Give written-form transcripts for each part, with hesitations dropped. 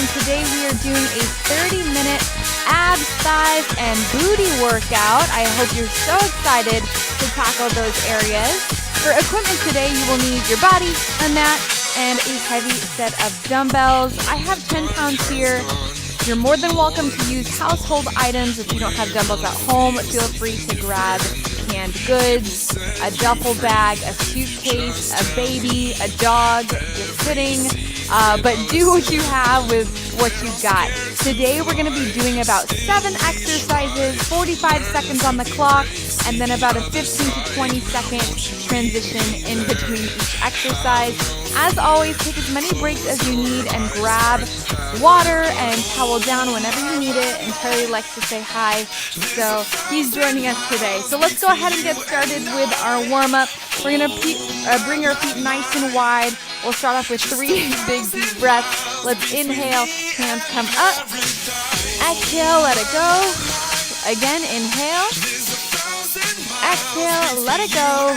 and today we are doing a 30-minute abs, thighs, and booty workout. I hope you're so excited to tackle those areas. For equipment today, you will need your body, a mat, and a heavy set of dumbbells. I have 10 pounds here. You're more than welcome to use household items. If you don't have dumbbells at home, feel free to grab canned goods, a duffel bag, a suitcase, a baby, a dog, you're sitting, but do what you have with what you've got. Today we're going to be doing about 7 exercises, 45 seconds on the clock, and then about a 15 to 20 second transition in between each exercise. As always, take as many breaks as you need and grab water and towel down whenever you need it. And Charlie likes to say hi, so he's joining us today. So let's go ahead and get started with our warm-up. We're going to bring our feet nice and wide. We'll start off with 3 big deep breaths. Let's inhale, hands come up. Exhale, let it go. Again, inhale. Exhale, let it go.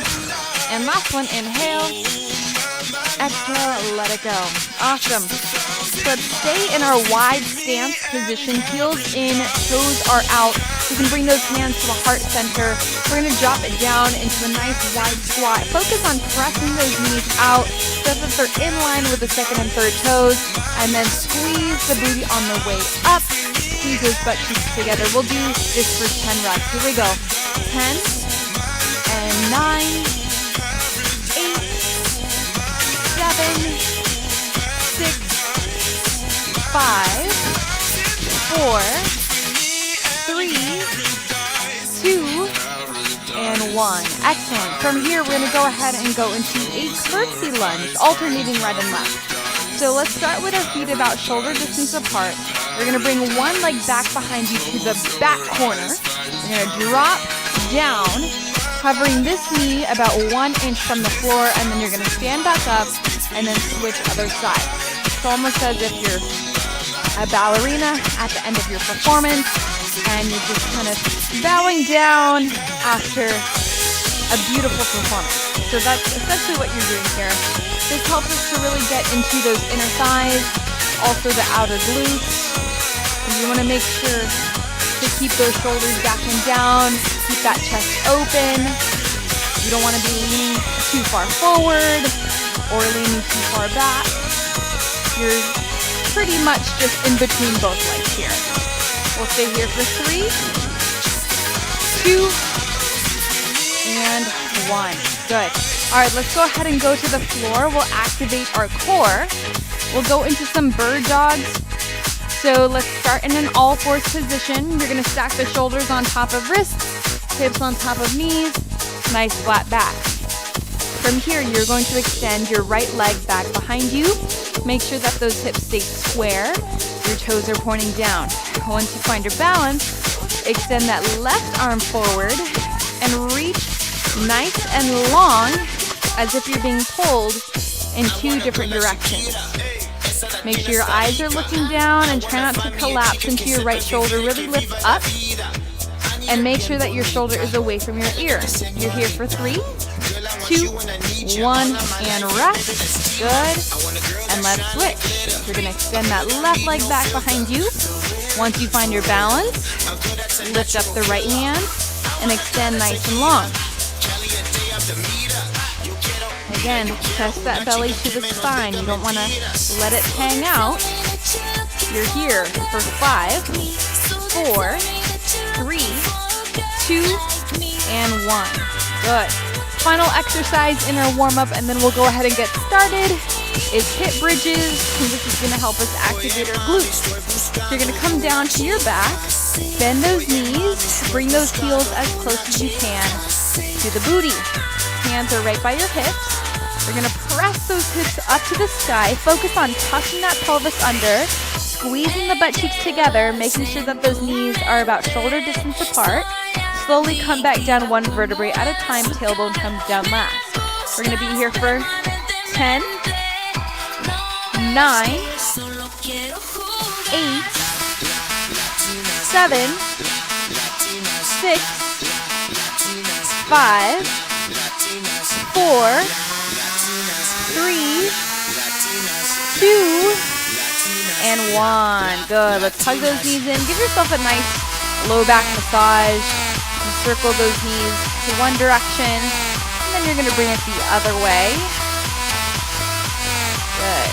And last one, inhale. Exhale, let it go. Awesome. Let's stay in our wide stance position. Heels in, toes are out. You can bring those hands to the heart center. We're going to drop it down into a nice wide squat. Focus on pressing those knees out so that they're in line with the second and third toes. And then squeeze the booty on the way up. Squeeze those butt cheeks together. We'll do this for 10 reps. Here we go. 10 and 9. 6, 5, 4, 3, 2, and 1. Excellent. From here, we're going to go ahead and go into a curtsy lunge, alternating right and left. So let's start with our feet about shoulder distance apart. We're going to bring one leg back behind you to the back corner. We're going to drop down, covering this knee about 1 inch from the floor, and then you're going to stand back up and then switch other side. It's almost as if you're a ballerina at the end of your performance and you're just kind of bowing down after a beautiful performance. So that's essentially what you're doing here. This helps us to really get into those inner thighs, also the outer glutes. And you want to make sure to keep those shoulders back and down, keep that chest open. You don't want to be leaning too far forward or leaning too far back. You're pretty much just in between both legs here. We'll stay here for 3, 2, and 1. Good. All right, let's go ahead and go to the floor. We'll activate our core. We'll go into some bird dogs. So let's start in an all-fours position. You're going to stack the shoulders on top of wrists, hips on top of knees, nice flat back. From here, you're going to extend your right leg back behind you. Make sure that those hips stay square. Your toes are pointing down. Once you find your balance, extend that left arm forward and reach nice and long as if you're being pulled in 2 different directions. Make sure your eyes are looking down and try not to collapse into your right shoulder. Really lift up and make sure that your shoulder is away from your ear. You're here for 3, 2, 1, and rest. Good. And let's switch. You're going to extend that left leg back behind you. Once you find your balance, lift up the right hand and extend nice and long. Again, press that belly to the spine. You don't want to let it hang out. You're here for 5, 4, 3, 2, and 1. Good. Final exercise in our warm-up, and then we'll go ahead and get started, is hip bridges. And this is going to help us activate our glutes. So you're going to come down to your back, bend those knees, bring those heels as close as you can to the booty. Hands are right by your hips. We're going to press those hips up to the sky. Focus on tucking that pelvis under, squeezing the butt cheeks together, making sure that those knees are about shoulder distance apart. Slowly come back down 1 vertebrae at a time. Tailbone comes down last. We're going to be here for 10, 9, 8, 7, 6, 5, 4, 3, 2, and 1. Good. Let's hug those knees in. Give yourself a nice low back massage. Circle those knees to one direction, and then you're going to bring it the other way. Good.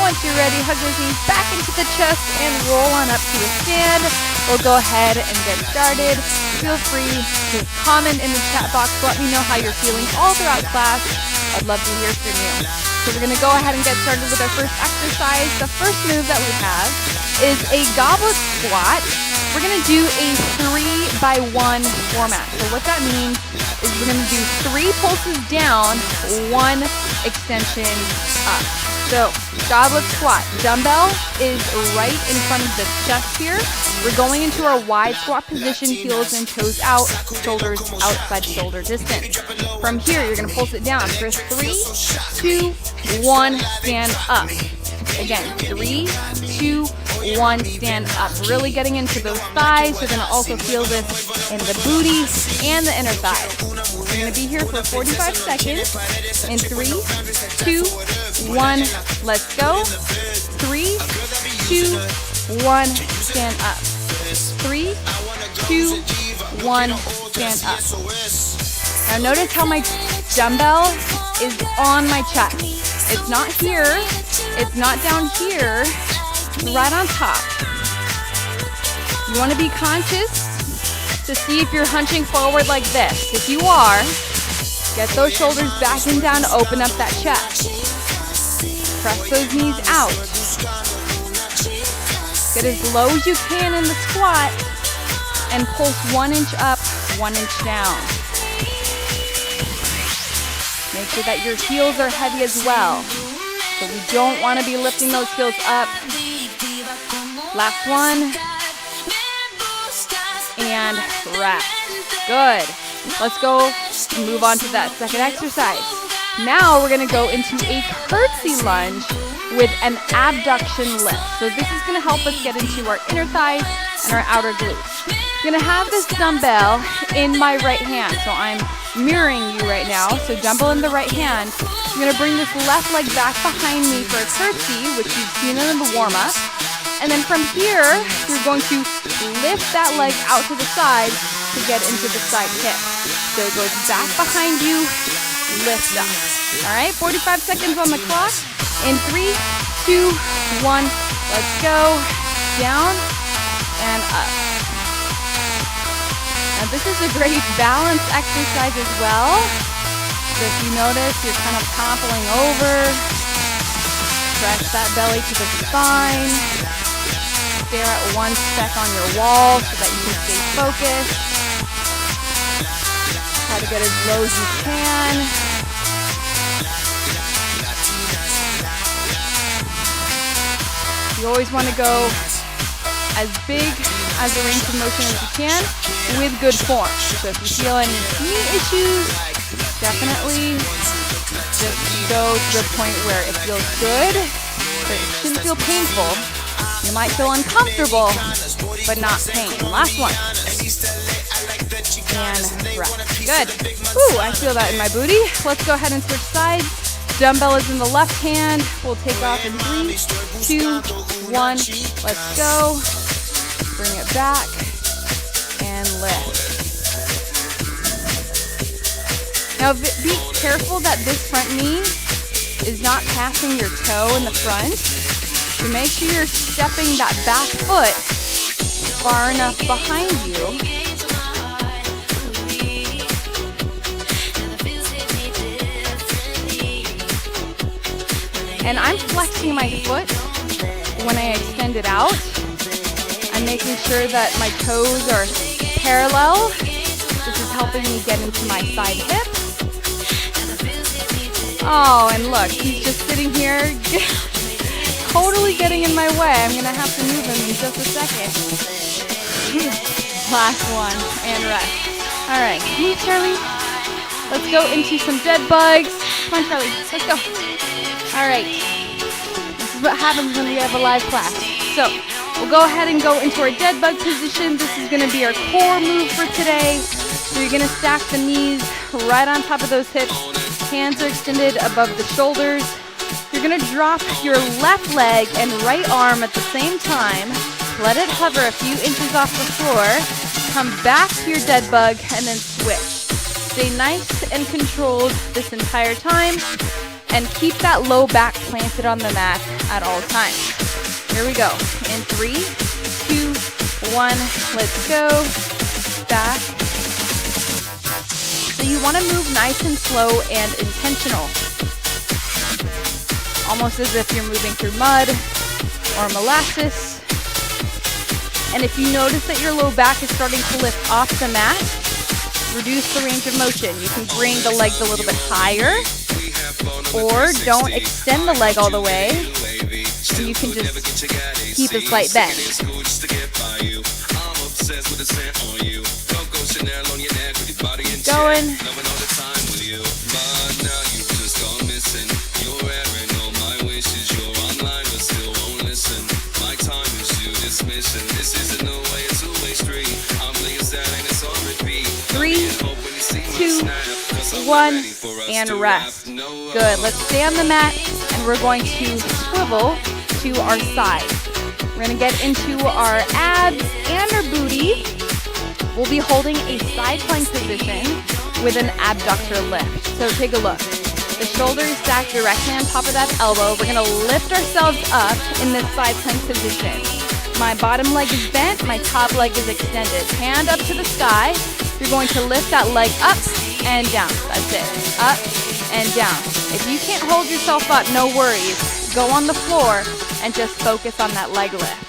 Once you're ready, hug those knees back into the chest and roll on up to a stand. We'll go ahead and get started. Feel free to comment in the chat box. Let me know how you're feeling all throughout class. I'd love to hear from you. So we're going to go ahead and get started with our first exercise. The first move that we have is a goblet squat. We're going to do a 3x1 format. So what that means is we're going to do 3 pulses down, 1 extension up. So goblet squat. Dumbbell is right in front of the chest here. We're going into our wide squat position, heels and toes out, shoulders outside shoulder distance. From here, you're going to pulse it down for 3, 2, 1, stand up. Again, 3, 2, 1, stand up. Really getting into those thighs. You're going to also feel this in the booty and the inner thighs. We're going to be here for 45 seconds. In 3, 2, 1, let's go. 3, 2, 1, stand up. 3, 2, 1, stand up. Now notice how my dumbbell is on my chest. It's not here, it's not down here, it's right on top. You want to be conscious to see if you're hunching forward like this. If you are, get those shoulders back and down to open up that chest. Press those knees out. Get as low as you can in the squat and pulse 1 inch up, 1 inch down. Make sure that your heels are heavy as well. So we don't want to be lifting those heels up. Last one. And rest. Good. Let's go and move on to that second exercise. Now we're going to go into a curtsy lunge with an abduction lift. So this is going to help us get into our inner thighs and our outer glutes. I'm going to have this dumbbell in my right hand. So I'm mirroring you right now. So dumbbell in the right hand. I'm going to bring this left leg back behind me for a curtsy, which you've seen in the warm-up. And then from here, you're going to lift that leg out to the side to get into the side hip. So it goes back behind you, lift up. All right, 45 seconds on the clock. In 3, 2, 1, let's go. Down and up. Now this is a great balance exercise as well. So if you notice, you're kind of toppling over. Press that belly to the spine. Stare at one speck on your wall so that you can stay focused. Try to get as low as you can. You always want to go as big as the range of motion as you can with good form. So if you feel any knee issues, definitely just go to the point where it feels good, but it shouldn't feel painful. You might feel uncomfortable, but not pain. Last one. And rest. Good. Ooh, I feel that in my booty. Let's go ahead and switch sides. Dumbbell is in the left hand. We'll take off in 3, 2, 1. Let's go. Bring it back and lift. Now be careful that this front knee is not passing your toe in the front. So make sure you're stepping that back foot far enough behind you. And I'm flexing my foot when I extend it out. I'm making sure that my toes are parallel. This is helping me get into my side hip. Oh, and look, he's just sitting here totally getting in my way. I'm going to have to move him in just a second. Last one, and rest. All right, move, Charlie. Let's go into some dead bugs. Come on, Charlie, let's go. All right, this is what happens when we have a live class. So we'll go ahead and go into our dead bug position. This is going to be our core move for today. So you're going to stack the knees right on top of those hips. Hands are extended above the shoulders. You're gonna drop your left leg and right arm at the same time. Let it hover a few inches off the floor. Come back to your dead bug and then switch. Stay nice and controlled this entire time and keep that low back planted on the mat at all times. Here we go. In 3, 2, 1, let's go. Back. So you want to move nice and slow and intentional. Almost as if you're moving through mud or molasses. And if you notice that your low back is starting to lift off the mat, reduce the range of motion. You can bring the legs a little bit higher, or don't extend the leg all the way, and you can just keep a slight bend. Keep going. Three, 2, 1, and rest. Good. Let's stay on the mat, and we're going to swivel to our side. We're going to get into our abs and our booty. We'll be holding a side plank position with an abductor lift. So take a look. The shoulder is stacked directly on top of that elbow. We're going to lift ourselves up in this side plank position. My bottom leg is bent, my top leg is extended. Hand up to the sky. You're going to lift that leg up and down. That's it. Up and down. If you can't hold yourself up, no worries. Go on the floor and just focus on that leg lift.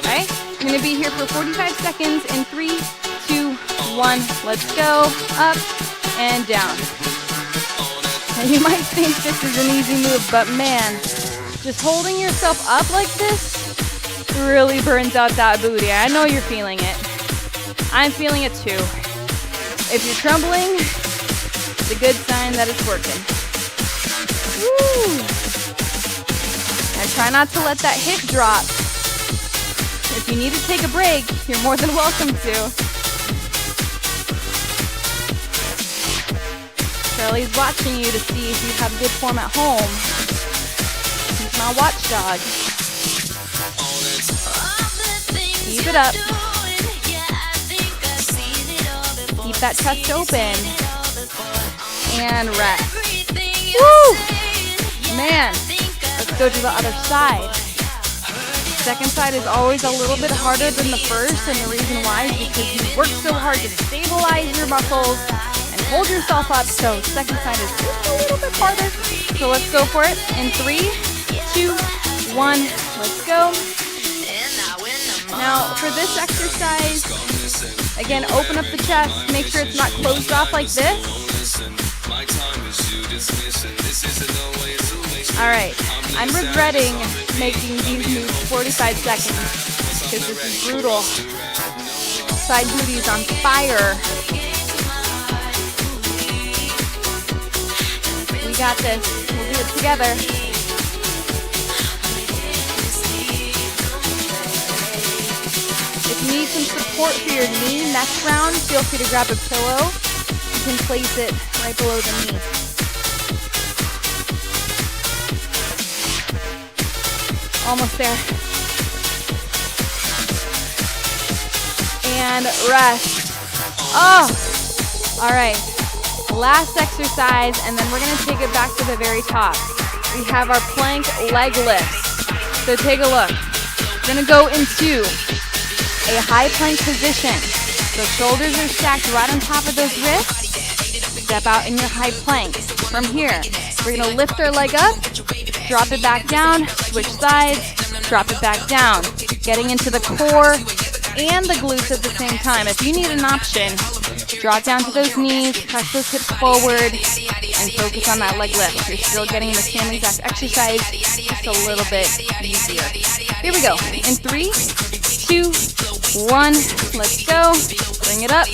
Okay? I'm going to be here for 45 seconds in 3, 2, 1. Let's go. Up and down. And you might think this is an easy move, but man, just holding yourself up like this really burns out that booty. I know you're feeling it. I'm feeling it too. If you're trembling, it's a good sign that it's working. Woo! And try not to let that hip drop. If you need to take a break, you're more than welcome to. Charlie's watching you to see if you have good form at home. He's my watchdog. Keep it up. Keep that chest open. And rest. Woo! Man, let's go to the other side. Second side is always a little bit harder than the first, and the reason why is because you work so hard to stabilize your muscles and hold yourself up, so second side is just a little bit harder. So let's go for it. In 3, 2, 1, let's go. Now, for this exercise, again, open up the chest. Make sure it's not closed off like this. All right, I'm regretting making these moves 45 seconds because this is brutal. Side booty is on fire. We got this. We'll do it together. If you need some support for your knee next round, feel free to grab a pillow. You can place it right below the knee. Almost there. And rest. Oh! All right. Last exercise, and then we're going to take it back to the very top. We have our plank leg lifts. So take a look. We're going to go into a high plank position. So shoulders are stacked right on top of those wrists. Step out in your high plank. From here, we're going to lift our leg up, drop it back down, switch sides, drop it back down. Getting into the core and the glutes at the same time. If you need an option, drop down to those knees, press those hips forward, and focus on that leg lift. You're still getting the same exact exercise, just a little bit easier. Here we go. In 3, 2, 1, let's go. Bring it up.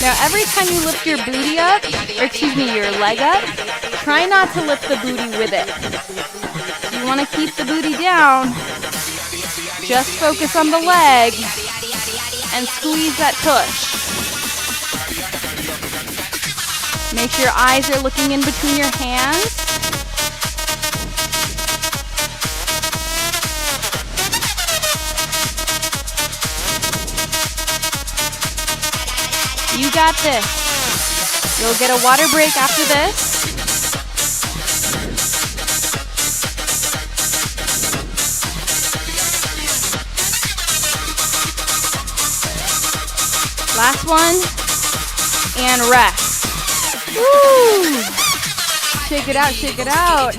Now every time you lift your booty up, or excuse me, your leg up, try not to lift the booty with it. You want to keep the booty down. Just focus on the leg and squeeze that tush. Make sure your eyes are looking in between your hands. You got this. You'll get a water break after this. Last one, and rest. Woo! Shake it out, shake it out.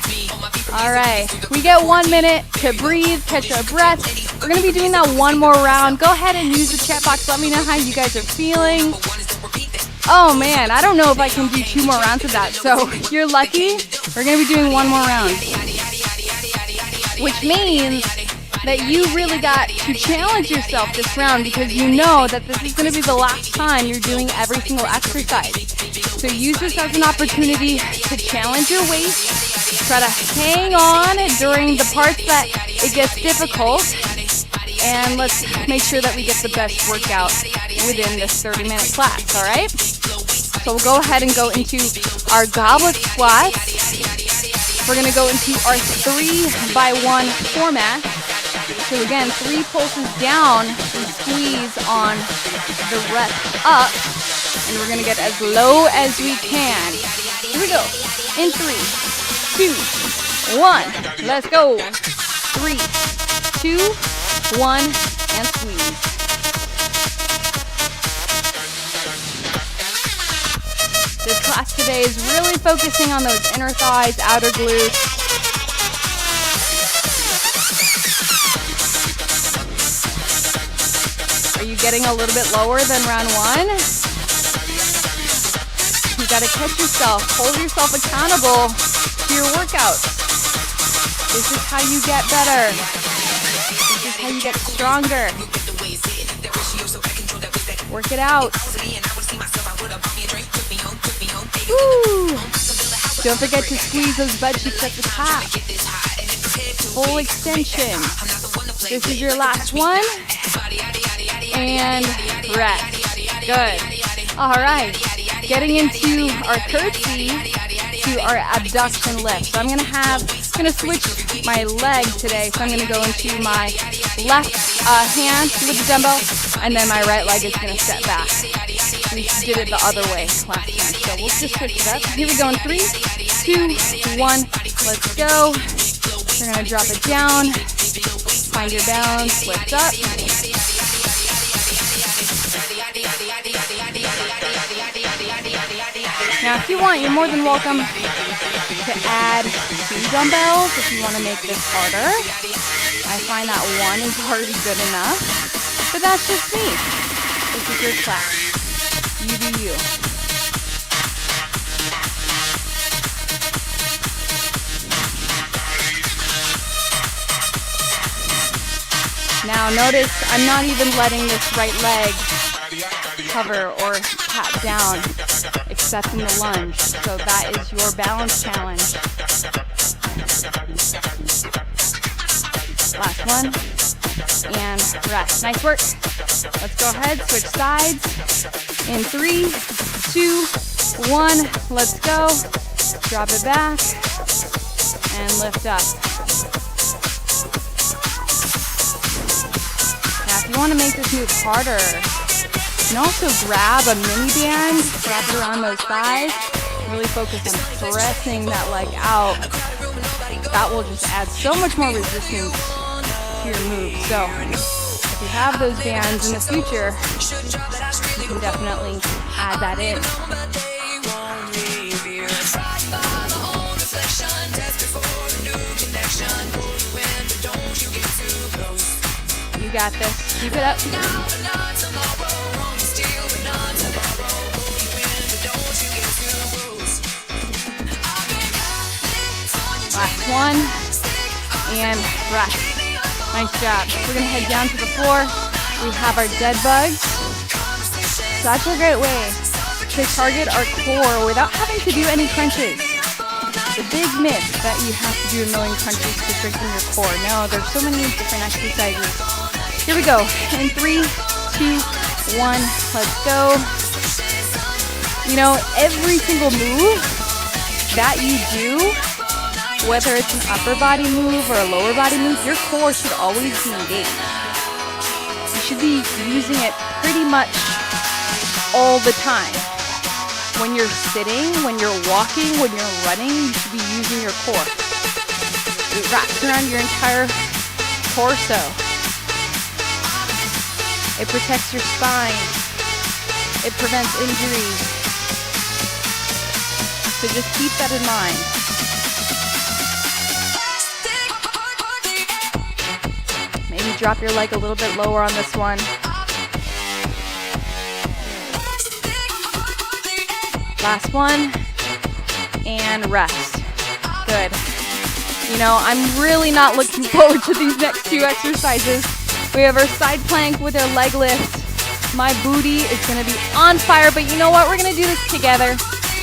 All right, we get 1 minute to breathe, catch our breath. We're gonna be doing that one more round. Go ahead and use the chat box. Let me know how you guys are feeling. Oh man, I don't know if I can do 2 more rounds of that. So you're lucky. We're gonna be doing 1 more round, which means that you really got to challenge yourself this round, because you know that this is going to be the last time you're doing every single exercise. So use this as an opportunity to challenge your waist, try to hang on during the parts that it gets difficult, and let's make sure that we get the best workout within this 30-minute class, all right? So we'll go ahead and go into our goblet squats. We're going to go into our 3x1 format. So again, 3 pulses down, we squeeze on the rest up, and we're gonna get as low as we can. Here we go. In 3, 2, 1. Let's go. 3, 2, 1, and squeeze. This class today is really focusing on those inner thighs, outer glutes. Are you getting a little bit lower than round 1? You gotta catch yourself, hold yourself accountable to your workout. This is how you get better. This is how you get stronger. Work it out. Woo! Don't forget to squeeze those butt cheeks at the top. Full extension. This is your last one. And rest. Good. All right. Getting into our curtsy to our abduction lift. So I'm gonna switch my leg today. So I'm gonna go into my left hand with the dumbbell, and then my right leg is gonna step back. We did it the other way last time, so we'll just switch it up. Here we go in 3, 2, 1. Let's go. We're gonna drop it down. Find your balance. Lift up. Now, if you want, you're more than welcome to add 2 dumbbells if you want to make this harder. I find that 1 is already good enough, but that's just me. This is your class. You do you. Now, notice I'm not even letting this right leg cover or tap down, except in the lunge. So that is your balance challenge. Last one. And rest. Nice work. Let's go ahead, switch sides. In 3, 2, 1. Let's go. Drop it back. And lift up. Now, if you want to make this move harder, you can also grab a mini band, wrap it around those thighs, really focus on pressing that leg out. That will just add so much more resistance to your move. So if you have those bands in the future, you can definitely add that in. You got this. Keep it up. Last one, and rest. Nice job. We're gonna head down to the floor. We have our dead bugs. That's a great way to target our core without having to do any crunches. The big myth that you have to do a million crunches to strengthen your core. No, there's so many different exercises. Here we go. In 3, 2, 1, let's go. You know, every single move that you do, whether it's an upper body move or a lower body move, your core should always be engaged. You should be using it pretty much all the time. When you're sitting, when you're walking, when you're running, you should be using your core. It wraps around your entire torso. It protects your spine. It prevents injuries. So just keep that in mind. Maybe drop your leg a little bit lower on this one. Last one, and rest. Good. You know, I'm really not looking forward to these next two exercises. We have our side plank with our leg lift. My booty is gonna be on fire, but you know what? We're gonna do this together.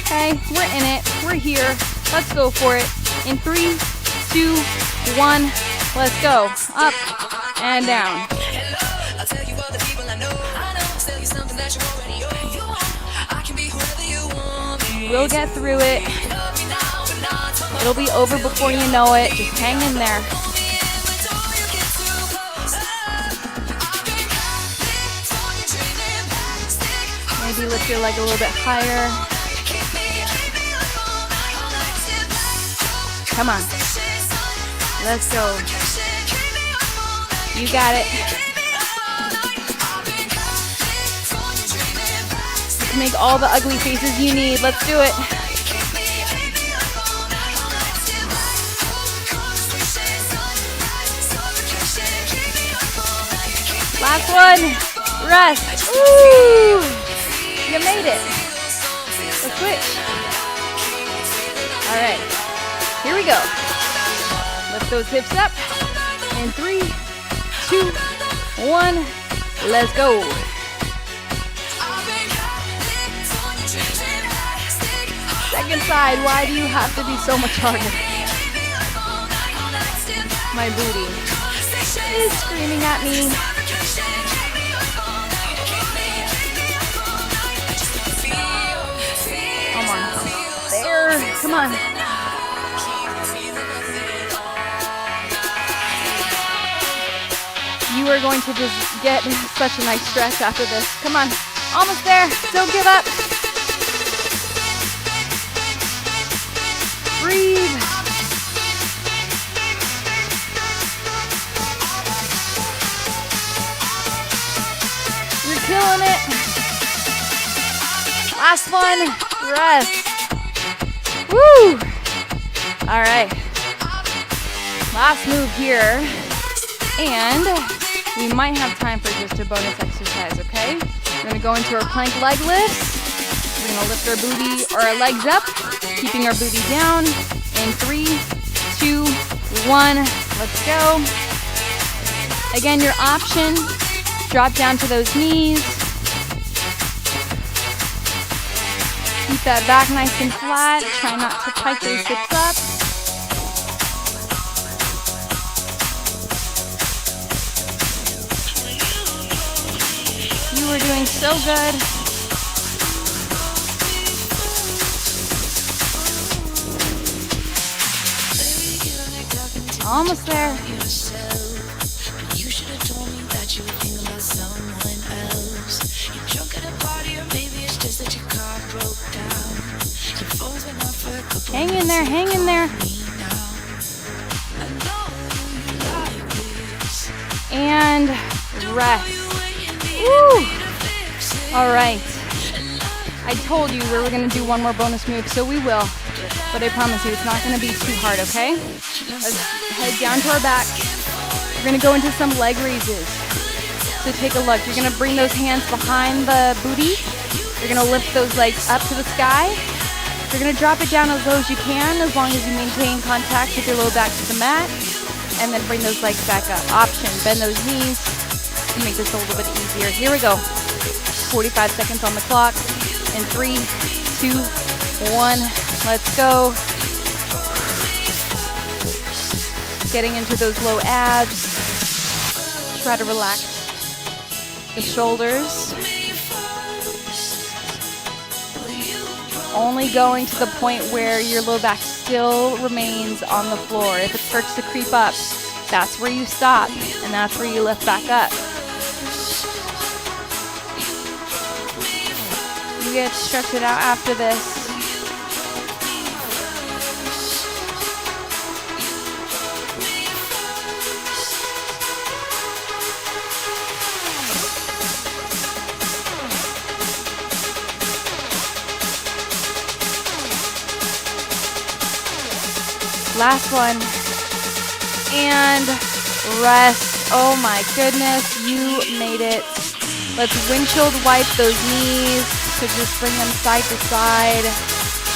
Okay, we're in it, we're here. Let's go for it. In 3, 2, 1, let's go. Up and down. We'll get through it. It'll be over before you know it. Just hang in there. Maybe lift your leg a little bit higher. Come on. Let's go. You got it. You can make all the ugly faces you need. Let's do it. Last one. Rest. Ooh. You made it. Let's switch. All right. Here we go. Lift those hips up. In 3, 2, 1. Let's go. Second side. Why do you have to be so much harder? My booty is screaming at me. Come on. There. Come on. You are going to just get such a nice stretch after this. Come on. Almost there. Don't give up. Breathe. You're killing it. Last one. Rest. Woo. All right. Last move here. And we might have time for just a bonus exercise, okay? We're gonna go into our plank leg lifts. We're gonna lift our booty or our legs up, keeping our booty down. In 3, 2, 1, let's go. Again, your option, drop down to those knees. Keep that back nice and flat. Try not to pike those hips up. You are doing so good. Almost there. Hang in there, hang in there. And rest. Woo! All right. I told you we were going to do one more bonus move, so we will. But I promise you, it's not going to be too hard, okay? Let's head down to our back. We're going to go into some leg raises. So take a look. You're going to bring those hands behind the booty. You're going to lift those legs up to the sky. You're going to drop it down as low as you can, as long as you maintain contact with your low back to the mat. And then bring those legs back up. Option, bend those knees to make this a little bit easier. Here we go. 45 seconds on the clock. In 3, 2, 1, let's go. Getting into those low abs. Try to relax the shoulders. Only going to the point where your low back still remains on the floor. If it starts to creep up, that's where you stop, and that's where you lift back up. You get to stretch it out after this. Last one. And rest. Oh my goodness, you made it. Let's windshield wipe those knees. So just bring them side to side.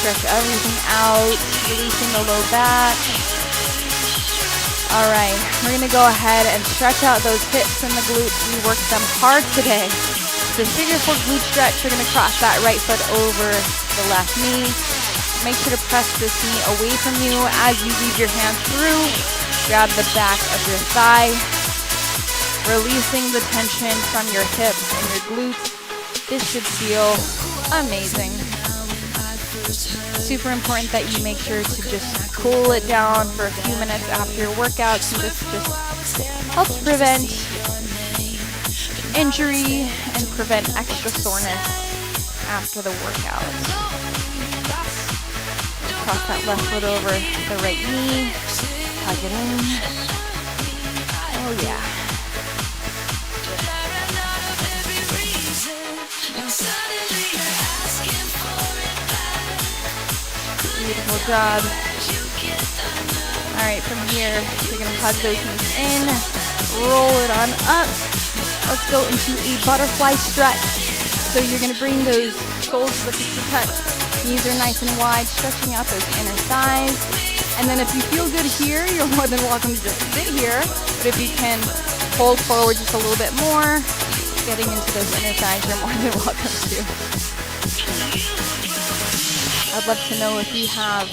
Stretch everything out, releasing the low back. All right, we're gonna go ahead and stretch out those hips and the glutes. We worked them hard today. The figure 4 glute stretch, you're gonna cross that right foot over the left knee. Make sure to press this knee away from you as you weave your hands through. Grab the back of your thigh, releasing the tension from your hips and your glutes. This should feel amazing. Super important that you make sure to just cool it down for a few minutes after your workouts. This just helps prevent injury and prevent extra soreness after the workout. Cross that left foot over the right knee. Hug it in. Oh yeah. Beautiful job. All right, from here, you're gonna hug those knees in, roll it on up. Let's go into a butterfly stretch. So you're gonna bring those soles to the touch. Knees are nice and wide, stretching out those inner thighs. And then if you feel good here, you're more than welcome to just sit here. But if you can hold forward just a little bit more, getting into those inner thighs, you're more than welcome to. I'd love to know if you have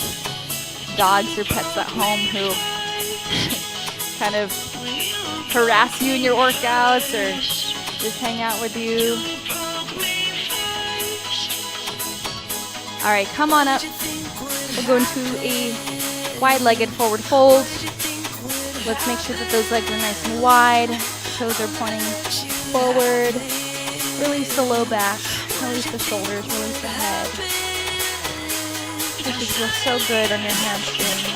dogs or pets at home who kind of harass you in your workouts or just hang out with you. All right, come on up. We'll go into a wide-legged forward fold. Let's make sure that those legs are nice and wide. Toes are pointing forward. Release the low back. Release the shoulders. Release the head. This just feels so good on your hamstring.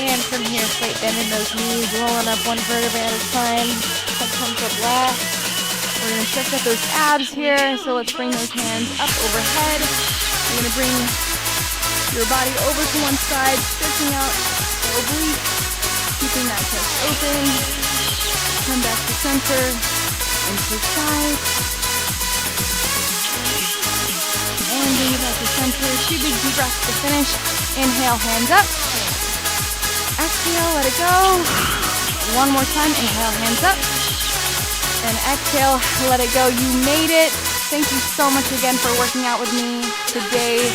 And from here, slight bend in those knees, rolling up one vertebrae at a time. Comes up left. We're going to stretch out those abs here, so let's bring those hands up overhead. You're going to bring your body over to one side, stretching out the oblique, keeping that chest open. Come back to center, into side. And bring it back to center. 2 big deep breaths to finish. Inhale, hands up. Exhale, let it go. One more time, inhale, hands up. And exhale, let it go. You made it. Thank you so much again for working out with me today.